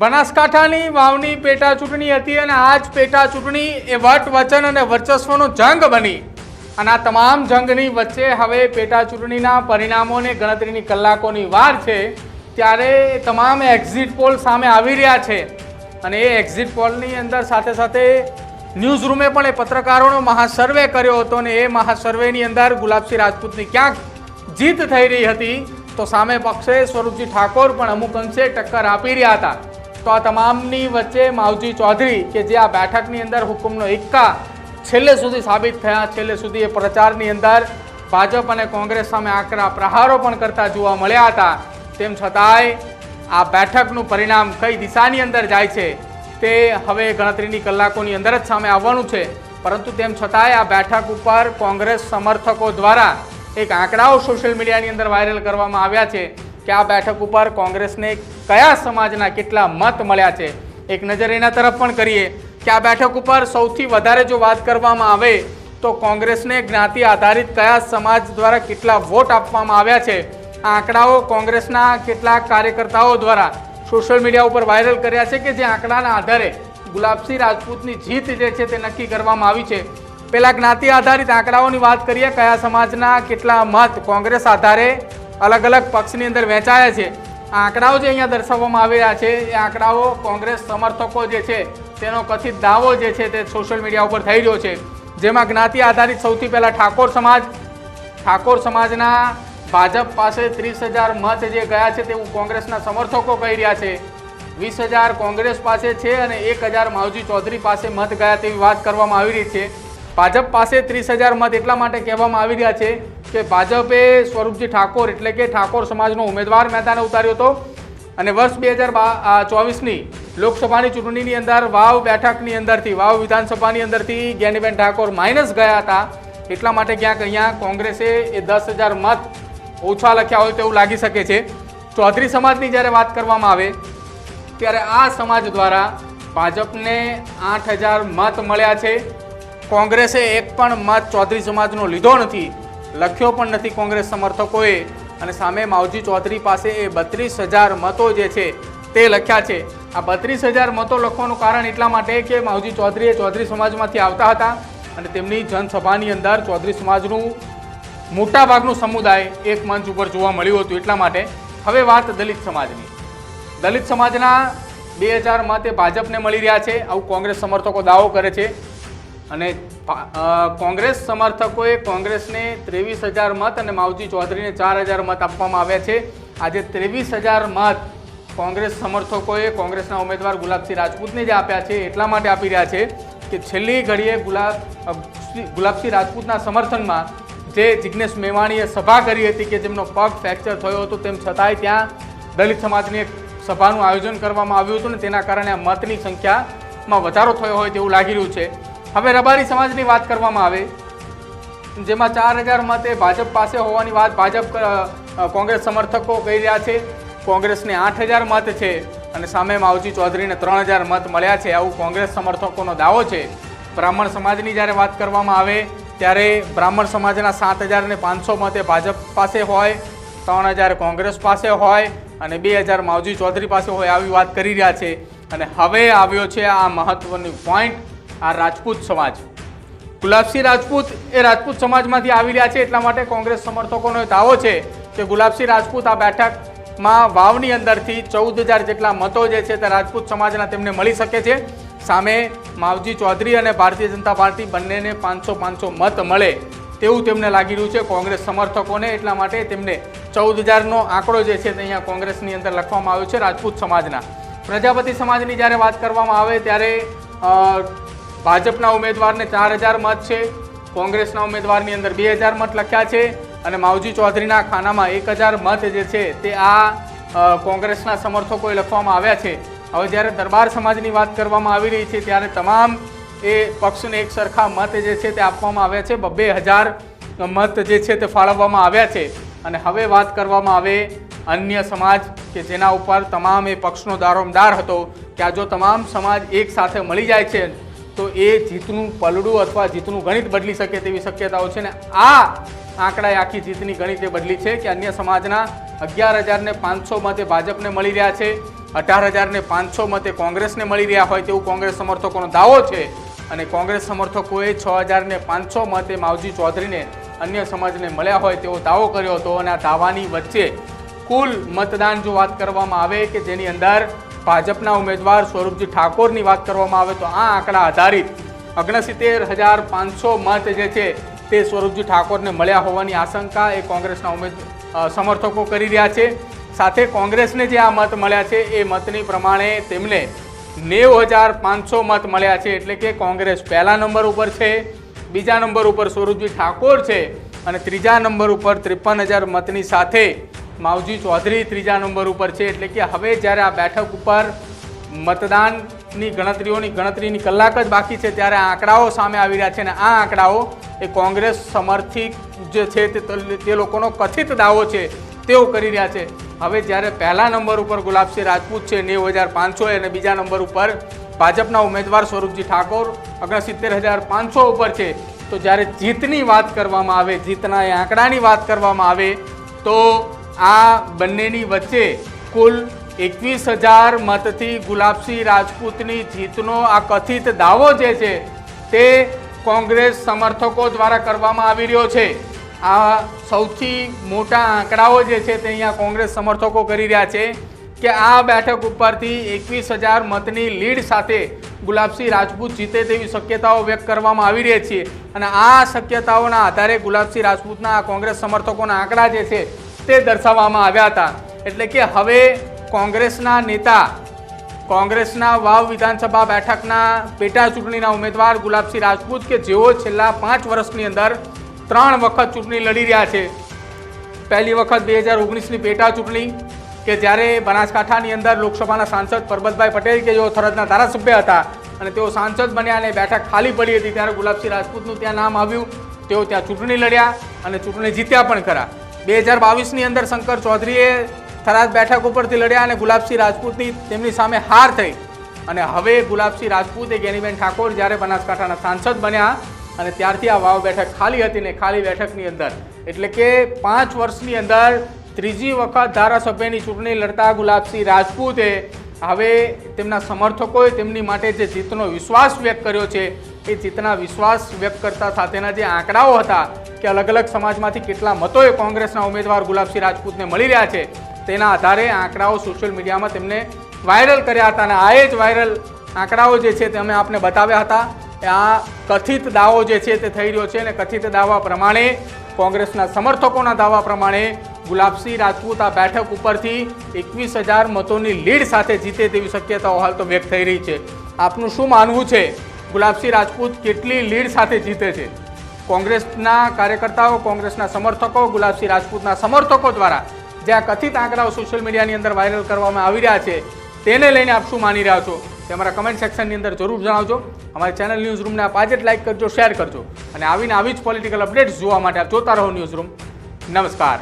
બનાસકાંઠાની વાવની પેટા ચૂંટણી હતી અને આ જ પેટા ચૂંટણી એ વટ વચન અને વર્ચસ્વનો જંગ બની અને આ તમામ જંગની વચ્ચે હવે પેટા ચૂંટણીના પરિણામોને ગણતરીની કલાકોની વાર છે ત્યારે તમામ એક્ઝિટ પોલ સામે આવી રહ્યા છે અને એ એક્ઝિટ પોલની અંદર સાથે સાથે ન્યૂઝ રૂમે પણ એ પત્રકારોનો મહાસર્વે કર્યો હતો અને એ મહાસર્વેની અંદર ગુલાબસિંહ રાજપૂતની ક્યાંક જીત થઈ રહી હતી તો સામે પક્ષે સ્વરૂપજી ઠાકોર પણ અમુક અંશે ટક્કર આપી રહ્યા હતા। તો આ તમામની વચ્ચે માવજી ચૌધરી કે જે આ બેઠકની અંદર હુકુમનો એક્કા છેલ્લે સુધી સાબિત થયા, છેલ્લે સુધી એ પ્રચારની અંદર ભાજપ અને કોંગ્રેસ સામે આકરા પ્રહારો પણ કરતા જોવા મળ્યા હતા। તેમ છતાંય આ બેઠકનું પરિણામ કઈ દિશાની અંદર જાય છે તે હવે ગણતરીની કલાકોની અંદર જ સામે આવવાનું છે। પરંતુ તેમ છતાંય આ બેઠક ઉપર કોંગ્રેસ સમર્થકો દ્વારા એક આંકડાઓ સોશિયલ મીડિયાની અંદર વાયરલ કરવામાં આવ્યા છે કે આ બેઠક ઉપર કોંગ્રેસને કયા સમાજના કેટલા મત મળ્યા છે। એક નજર એના તરફ પણ કરીએ કે આ બેઠક ઉપર સૌથી વધારે જો વાત કરવામાં આવે તો કોંગ્રેસને જ્ઞાતિ આધારિત કયા સમાજ દ્વારા કેટલા વોટ આપવામાં આવ્યા છે આ આંકડાઓ કોંગ્રેસના કેટલાક કાર્યકર્તાઓ દ્વારા સોશિયલ મીડિયા ઉપર વાયરલ કર્યા છે કે જે આંકડાના આધારે ગુલાબસિંહ રાજપૂતની જીત જે છે તે નક્કી કરવામાં આવી છે। પહેલા જ્ઞાતિ આધારિત આંકડાઓની વાત કરીએ, કયા સમાજના કેટલા મત કોંગ્રેસ આધારે અલગ અલગ પક્ષની અંદર વહેંચાયા છે। આ આંકડાઓ જે અહીંયા દર્શાવવામાં આવ્યા છે એ આંકડાઓ કોંગ્રેસ સમર્થકો જે છે તેનો કથિત દાવો જે છે તે સોશિયલ મીડિયા ઉપર થઈ રહ્યો છે। જેમાં જ્ઞાતિ આધારિત સૌથી પહેલાં ઠાકોર સમાજના ભાજપ પાસે 30,000 મત જે ગયા છે તેવું કોંગ્રેસના સમર્થકો કહી રહ્યા છે। 20,000 કોંગ્રેસ પાસે છે અને 1,000 માવજી ચૌધરી પાસે મત ગયા તેવી વાત કરવામાં આવી રહી છે। ભાજપ પાસે 30,000 મત એટલા માટે કહેવામાં આવી રહ્યા છે કે ભાજપે સ્વરૂપજી ઠાકોર એટલે કે ઠાકોર સમાજનો ઉમેદવાર મેદાને ઉતાર્યો હતો અને વર્ષ 2024ની લોકસભાની ચૂંટણીની અંદર વાવ બેઠકની અંદરથી વાવ વિધાનસભાની અંદરથી જ્ઞાનીબેન ઠાકોર માઇનસ ગયા હતા એટલા માટે ક્યાંક અહીંયા કોંગ્રેસે એ 10,000 મત ઓછા લખ્યા હોય તેવું લાગી શકે છે। ચૌધરી સમાજની જ્યારે વાત કરવામાં આવે ત્યારે આ સમાજ દ્વારા ભાજપને 8,000 મત મળ્યા છે। કોંગ્રેસે એક પણ મત ચૌધરી સમાજનો લીધો નથી, લખ્યો પણ નથી કોંગ્રેસ સમર્થકોએ અને સામે માવજી ચૌધરી પાસે એ 32,000 મતો જે છે તે લખ્યા છે। આ 32,000 મતો લખવાનું કારણ એટલા માટે કે માવજી ચૌધરી ચૌધરી સમાજમાંથી આવતા હતા અને તેમની જનસભાની અંદર ચૌધરી સમાજનું મોટાભાગનું સમુદાય એક મંચ ઉપર જોવા મળ્યું હતું એટલા માટે। હવે વાત દલિત સમાજના 2,000 મત એ ભાજપને મળી રહ્યા છે આવું કોંગ્રેસ સમર્થકો દાવો કરે છે અને કોંગ્રેસ સમર્થકોએ કોંગ્રેસને 23,000 મત અને માવજી ચૌધરીને 4,000 મત આપવામાં આવ્યા છે। આજે 23,000 મત કોંગ્રેસ સમર્થકોએ કોંગ્રેસના ઉમેદવાર ગુલાબસિંહ રાજપૂતને જે આપ્યા છે એટલા માટે આપી રહ્યા છે કે છેલ્લી ઘડીએ ગુલાબસિંહ રાજપૂતના સમર્થનમાં જે જિગ્નેશ મેવાણીએ સભા કરી હતી કે જેમનો પગ ફ્રેક્ચર થયો હતો તેમ છતાંય ત્યાં દલિત સમાજની એક સભાનું આયોજન કરવામાં આવ્યું હતું ને તેના કારણે આ મતની સંખ્યામાં વધારો થયો હોય તેવું લાગી રહ્યું છે। હવે રબારી સમાજની વાત કરવામાં આવે જેમાં 4,000 મત એ ભાજપ પાસે હોવાની વાત કોંગ્રેસ સમર્થકો કહી રહ્યા છે। કોંગ્રેસને 8,000 મત છે અને સામે માવજી ચૌધરીને 3,000 મત મળ્યા છે આવું કોંગ્રેસ સમર્થકોનો દાવો છે। બ્રાહ્મણ સમાજની જ્યારે વાત કરવામાં આવે ત્યારે બ્રાહ્મણ સમાજના 7,500 મત એ ભાજપ પાસે હોય, 3,000 કોંગ્રેસ પાસે હોય અને 2,000 માવજી ચૌધરી પાસે હોય આવી વાત કરી રહ્યા છે। અને હવે આવ્યો છે આ મહત્વની પોઈન્ટ, આ રાજપૂત સમાજ ગુલાબસિંહ રાજપૂત એ રાજપૂત સમાજમાંથી આવી રહ્યા છે એટલા માટે કોંગ્રેસ સમર્થકોનો દાવો છે કે ગુલાબસિંહ રાજપૂત આ બેઠકમાં વાવની અંદરથી 14,000 જેટલા મતો જે છે તે રાજપૂત સમાજના તેમને મળી શકે છે। સામે માવજી ચૌધરી અને ભારતીય જનતા પાર્ટી બંનેને 500 મત મળે તેવું તેમને લાગી રહ્યું છે કોંગ્રેસ સમર્થકોને એટલા માટે તેમને 14,000નો આંકડો જે છે તે અહીંયા કોંગ્રેસની અંદર લખવામાં આવ્યો છે રાજપૂત સમાજના। પ્રજાપતિ સમાજની જ્યારે વાત કરવામાં આવે ત્યારે ભાજપના ઉમેદવારને 4,000 મત છે, કોંગ્રેસના ઉમેદવારની અંદર 2,000 મત લખ્યા છે અને માવજી ચૌધરીના ખાનામાં 1,000 મત જે છે તે આ કોંગ્રેસના સમર્થકોએ લખવામાં આવ્યા છે। હવે જ્યારે દરબાર સમાજની વાત કરવામાં આવી રહી છે ત્યારે તમામ એ પક્ષને એક સરખા મત જે છે તે આપવામાં આવ્યા છે, 2,000 મત જે છે તે ફાળવવામાં આવ્યા છે। અને હવે વાત કરવામાં આવે અન્ય સમાજ કે જેના ઉપર તમામ એ પક્ષનો દારોમદાર હતો કે આ જો તમામ સમાજ એક સાથે મળી જાય છે તો એ જીતનું પલડું અથવા જીતનું ગણિત બદલી શકે તેવી શક્યતાઓ છે ને આ આંકડાએ આખી જીતની ગણિતે બદલી છે કે અન્ય સમાજના 11,500 મતે ભાજપને મળી રહ્યા છે 18,500 મતે કોંગ્રેસને મળી રહ્યા હોય તેવું કોંગ્રેસ સમર્થકોનો દાવો છે અને કોંગ્રેસ સમર્થકોએ 6,500 મતે માવજી ચૌધરીને અન્ય સમાજને મળ્યા હોય તેવો દાવો કર્યો હતો અને આ દાવાની વચ્ચે કુલ મતદાન જો વાત કરવામાં આવે કે જેની અંદર ભાજપના ઉમેદવાર સ્વરૂપજી ઠાકોરની વાત કરવામાં આવે તો આ આંકડા આધારિત 69,500 મત જે છે તે સ્વરૂપજી ઠાકોરને મળ્યા હોવાની આશંકા એ કોંગ્રેસના સમર્થકો કરી રહ્યા છે। સાથે કોંગ્રેસને જે આ મત મળ્યા છે એ મતની પ્રમાણે તેમને 90,500 મત મળ્યા છે, એટલે કે કોંગ્રેસ પહેલા નંબર ઉપર છે, બીજા નંબર ઉપર સ્વરૂપજી ઠાકોર છે અને ત્રીજા નંબર ઉપર 53,000 મતની સાથે માવજી ચૌધરી ત્રીજા નંબર ઉપર છે। એટલે કે હવે જ્યારે આ બેઠક ઉપર મતદાનની ગણતરીની કલાક જ બાકી છે ત્યારે આ આંકડાઓ સામે આવી રહ્યા છે અને આ આંકડાઓ એ કોંગ્રેસ સમર્થિત જે છે તે લોકોનો કથિત દાવો છે તેઓ કરી રહ્યા છે। હવે જ્યારે પહેલા નંબર ઉપર ગુલાબસિંહ રાજપૂત છે 90,500 અને બીજા નંબર ઉપર ભાજપના ઉમેદવાર સ્વરૂપજી ઠાકોર 69,500 ઉપર છે, તો જ્યારે જીતની વાત કરવામાં આવે, જીતના એ આંકડાની વાત કરવામાં આવે તો આ બંનેની વચ્ચે કુલ 21,000 મતથી ગુલાબસિંહ રાજપૂતની જીતનો આ કથિત દાવો જે છે તે કોંગ્રેસ સમર્થકો દ્વારા કરવામાં આવી રહ્યો છે। આ સૌથી મોટા આંકડાઓ જે છે તે અહીંયા કોંગ્રેસ સમર્થકો કરી રહ્યા છે કે આ બેઠક ઉપરથી 21,000 મતની લીડ સાથે ગુલાબસિંહ રાજપૂત જીતે તેવી શક્યતાઓ વ્યક્ત કરવામાં આવી રહી છે અને આ શક્યતાઓના આધારે ગુલાબસિંહ રાજપૂતના કોંગ્રેસ સમર્થકોના આંકડા જે છે તે દર્શાવવામાં આવ્યા હતા। એટલે કે હવે કોંગ્રેસના નેતા, કોંગ્રેસના વાવ વિધાનસભા બેઠકના પેટા ચૂંટણીના ઉમેદવાર ગુલાબસિંહ રાજપૂત કે જેઓ છેલ્લા 5 વર્ષની અંદર 3 વખત ચૂંટણી લડી રહ્યા છે। પહેલી વખત 2019ની પેટા ચૂંટણી કે જ્યારે બનાસકાંઠાની અંદર લોકસભાના સાંસદ પરબતભાઈ પટેલ કે જેઓ થરાદના ધારાસભ્ય હતા અને તેઓ સાંસદ બન્યા અને બેઠક ખાલી પડી હતી ત્યારે ગુલાબસિંહ રાજપૂતનું ત્યાં નામ આવ્યું, તેઓ ત્યાં ચૂંટણી લડ્યા અને ચૂંટણી જીત્યા પણ ખરા। 2022ની અંદર શંકર ચૌધરીએ થરાદ બેઠક ઉપરથી લડ્યા અને ગુલાબસિંહ રાજપૂતની તેમની સામે હાર થઈ અને હવે ગુલાબસિંહ રાજપૂત એ જ્ઞાનીબેન ઠાકોર જ્યારે બનાસકાંઠાના સાંસદ બન્યા અને ત્યારથી આ વાવ બેઠક ખાલી હતી ને ખાલી બેઠકની અંદર એટલે કે 5 વર્ષની અંદર ત્રીજી વખત ધારાસભ્યની ચૂંટણી લડતા ગુલાબસિંહ રાજપૂતે હવે તેમના સમર્થકોએ તેમની માટે જે જીતનો વિશ્વાસ વ્યક્ત કર્યો છે એ જીતના વિશ્વાસ વ્યક્ત કરતા સાથેના જે આંકડાઓ હતા કે અલગ અલગ સમાજમાંથી કેટલા મતોએ કોંગ્રેસના ઉમેદવાર ગુલાબસિંહ રાજપૂતને મળી રહ્યા છે તેના આધારે આંકડાઓ સોશિયલ મીડિયામાં તેમને વાયરલ કર્યા હતા અને આ જ વાયરલ આંકડાઓ જે છે તે અમે આપને બતાવ્યા હતા। આ કથિત દાવો જે છે તે થઈ રહ્યો છે અને કથિત દાવા પ્રમાણે કોંગ્રેસના સમર્થકોના દાવા પ્રમાણે ગુલાબસિંહ રાજપૂત આ બેઠક ઉપરથી 21,000 મતોની લીડ સાથે જીતે તેવી શક્યતાઓ હાલ તો વ્યક્ત થઈ રહી છે। આપનું શું માનવું છે? ગુલાબસિંહ રાજપૂત કેટલી લીડ સાથે જીતે છે? કોંગ્રેસના કાર્યકર્તાઓ, કોંગ્રેસના સમર્થકો, ગુલાબસિંહ રાજપૂતના સમર્થકો દ્વારા જે આ કથિત આંકડાઓ સોશિયલ મીડિયાની અંદર વાયરલ કરવામાં આવી રહ્યા છે તેને લઈને આપ શું માની રહ્યા છો તે અમારા કમેન્ટ સેક્શનની અંદર જરૂર જણાવજો। અમારી ચેનલ ન્યૂઝ રૂમને આપ આજે જ લાઇક કરજો, શેર કરજો અને આવી જ પોલિટિકલ અપડેટ્સ જોવા માટે આપ જોતા રહો ન્યૂઝ રૂમ। નમસ્કાર।